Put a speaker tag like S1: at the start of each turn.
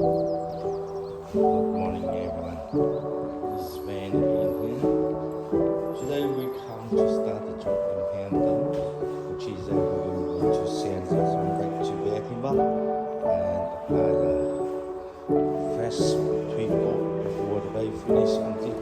S1: Good morning, everyone. This is Van in here. Today we come to start the job in Hampton, which is we're going to send this one back to Vancouver and apply the fresh treatment before the day finish until